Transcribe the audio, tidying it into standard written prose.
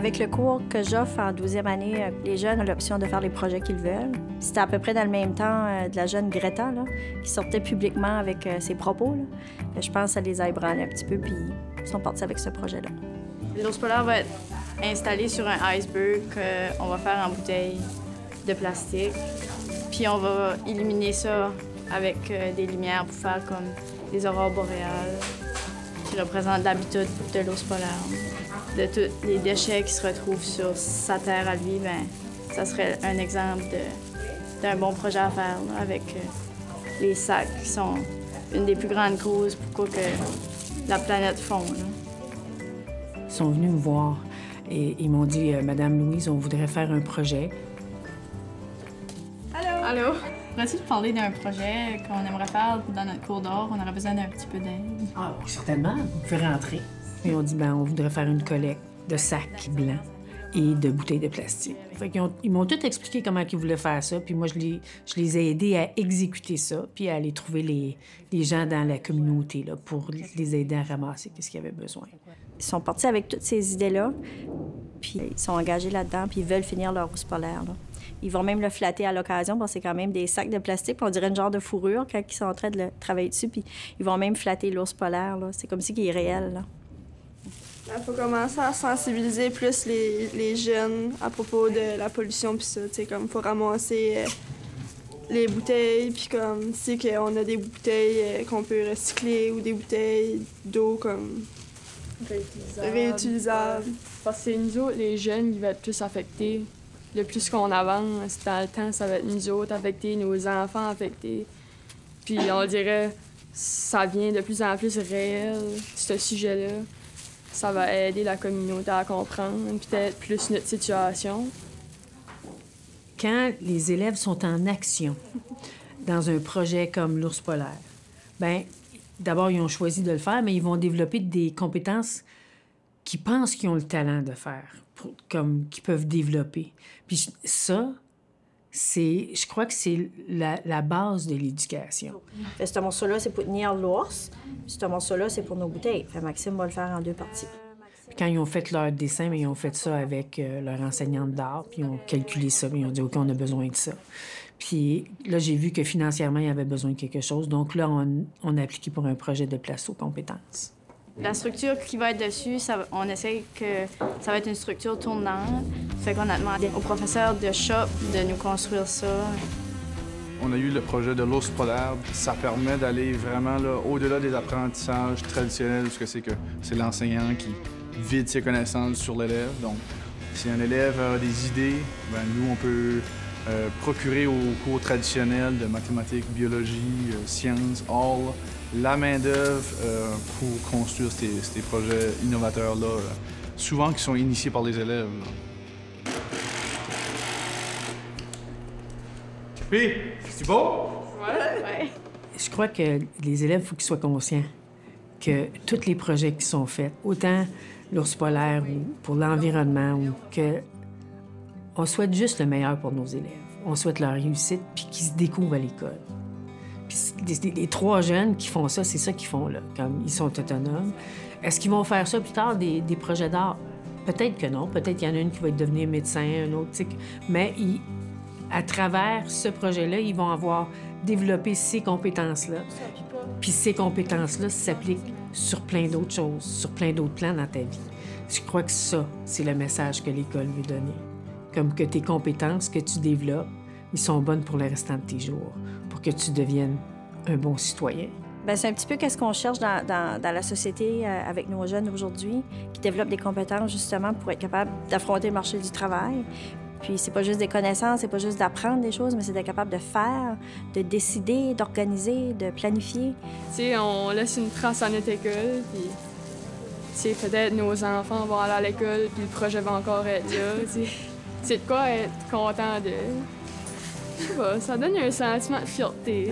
Avec le cours que j'offre en 12e année, les jeunes ont l'option de faire les projets qu'ils veulent. C'était à peu près dans le même temps de la jeune Greta, là, qui sortait publiquement avec ses propos. Là. Je pense que ça les a ébranlés un petit peu, puis ils sont partis avec ce projet-là. L'ours polaire va être installé sur un iceberg qu'on va faire en bouteille de plastique. Puis on va illuminer ça avec des lumières pour faire comme des aurores boréales qui représentent l'habitat de l'ours polaire. De tous les déchets qui se retrouvent sur sa terre à lui, bien, ça serait un exemple d'un bon projet à faire là, avec les sacs qui sont une des plus grandes causes pour que la planète fond. Là. Ils sont venus me voir et ils m'ont dit « Madame Louise, on voudrait faire un projet. » Allô? Allô? Pourrais-tu te parler d'un projet qu'on aimerait faire dans notre cours d'art? On aurait besoin d'un petit peu d'aide. Ah, oui, certainement. Vous pouvez rentrer. Ils ont dit, ben, on voudrait faire une collecte de sacs blancs et de bouteilles de plastique. Fait ils m'ont tout expliqué comment ils voulaient faire ça, puis moi, je les ai aidés à exécuter ça, puis à aller trouver les gens dans la communauté là, pour les aider à ramasser ce qu'ils avaient besoin. Ils sont partis avec toutes ces idées-là, puis ils sont engagés là-dedans, puis ils veulent finir leur ours polaire. Là. Ils vont même le flatter à l'occasion, parce que c'est quand même des sacs de plastique, puis on dirait une genre de fourrure quand ils sont en train de le travailler dessus, puis ils vont même flatter l'ours polaire. C'est comme si il est réel. Là. Il faut commencer à sensibiliser plus les jeunes à propos de la pollution puis ça, tu sais, comme faut ramasser les bouteilles puis comme si qu'on a des bouteilles qu'on peut recycler ou des bouteilles d'eau comme réutilisables. Parce que c'est nous autres, les jeunes, qui vont être plus affectés. Le plus qu'on avance dans le temps, ça va être nous autres affectés, nos enfants affectés. Puis on dirait ça devient de plus en plus réel, ce sujet-là. Ça va aider la communauté à comprendre peut-être plus notre situation. Quand les élèves sont en action dans un projet comme l'ours polaire, bien, d'abord, ils ont choisi de le faire, mais ils vont développer des compétences qu'ils pensent qu'ils ont le talent de faire, comme qu'ils peuvent développer. Puis ça, je crois que c'est la base de l'éducation. Ce morceau-là, c'est pour tenir l'ours. Ce morceau-là, c'est pour nos bouteilles. Maxime va le faire en 2 parties. Puis quand ils ont fait leur dessin, bien, ils ont fait ça avec leur enseignante d'art, puis ils ont calculé ça, puis ils ont dit « OK, on a besoin de ça ». Puis là, j'ai vu que financièrement, il y avait besoin de quelque chose. Donc là, on a appliqué pour un projet de place aux compétences. La structure qui va être dessus, on essaie que ça va être une structure tournante. Fait qu'on a demandé au professeur de shop de nous construire ça. On a eu le projet de l'ours polaire. Ça permet d'aller vraiment au-delà des apprentissages traditionnels, parce que c'est l'enseignant qui vide ses connaissances sur l'élève. Donc, si un élève a des idées, bien, nous, on peut procurer aux cours traditionnels de mathématiques, biologie, sciences, all, la main-d'œuvre pour construire ces projets innovateurs-là, souvent qui sont initiés par les élèves. Puis, c'est beau? Ouais. Je crois que les élèves, il faut qu'ils soient conscients que tous les projets qui sont faits, autant l'ours polaire ou pour l'environnement, ou on souhaite juste le meilleur pour nos élèves. On souhaite leur réussite, puis qu'ils se découvrent à l'école. Puis les 3 jeunes qui font ça, c'est ça qu'ils font, là, comme ils sont autonomes. Est-ce qu'ils vont faire ça plus tard, des projets d'art? Peut-être que non. Peut-être qu'il y en a une qui va devenir médecin, un autre, mais à travers ce projet-là, ils vont avoir développé ces compétences-là. Puis ces compétences-là s'appliquent sur plein d'autres choses, sur plein d'autres plans dans ta vie. Je crois que ça, c'est le message que l'école veut donner. Comme que tes compétences que tu développes, ils sont bonnes pour le restant de tes jours, pour que tu deviennes un bon citoyen. Bien, c'est un petit peu qu'est-ce qu'on cherche dans la société avec nos jeunes aujourd'hui, qui développent des compétences justement pour être capables d'affronter le marché du travail. Puis c'est pas juste des connaissances, c'est pas juste d'apprendre des choses, mais c'est d'être capable de faire, de décider, d'organiser, de planifier. Tu sais, on laisse une trace à notre école, puis tu sais, peut-être nos enfants vont aller à l'école, puis le projet va encore être là. C'est de quoi être content de... Je sais pas, ça donne un sentiment de fierté.